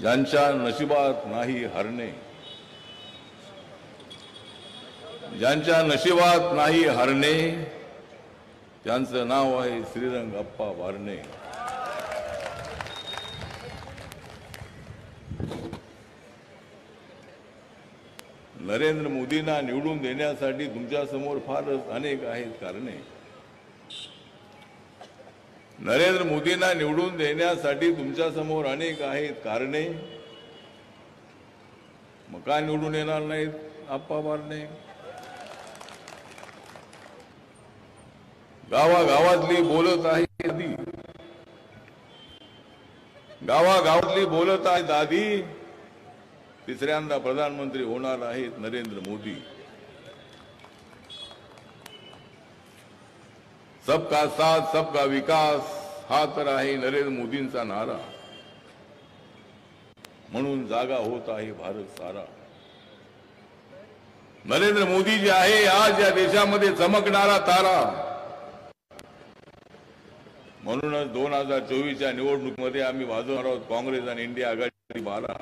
ज्यांच्या नशिबात नाही हरणे, ज्यांच्या नशिबात नाही हरणे, त्यांचं नाव आहे श्रीरंग अप्पा बारणे. नरेंद्र मोदींना निवडून देण्यासाठी तुमच्या समोर फारच अनेक आहेत कारणे. नरेंद्र मोदींना निवडून देण्यासाठी तुमच्या समोर अनेक आहेत कारणे. मग का निवडून येणार नाहीत अप्पा बारणे? गावागावातली बोलत आहे दादी, गावागावातली बोलत आहे दादी, तिसऱ्यांदा प्रधानमंत्री होणार आहेत नरेंद्र मोदी. सबका साथ सबका विकास हा तर आहे नरेंद्र मोदींचा नारा. म्हणून जागा होत आहे भारत सारा. नरेंद्र मोदी जे आहे आज या देशामध्ये चमकणारा तारा. म्हणूनच 2024च्या निवडणुकीमध्ये आम्ही वाजवणार आहोत काँग्रेस आणि इंडिया आघाडी 12.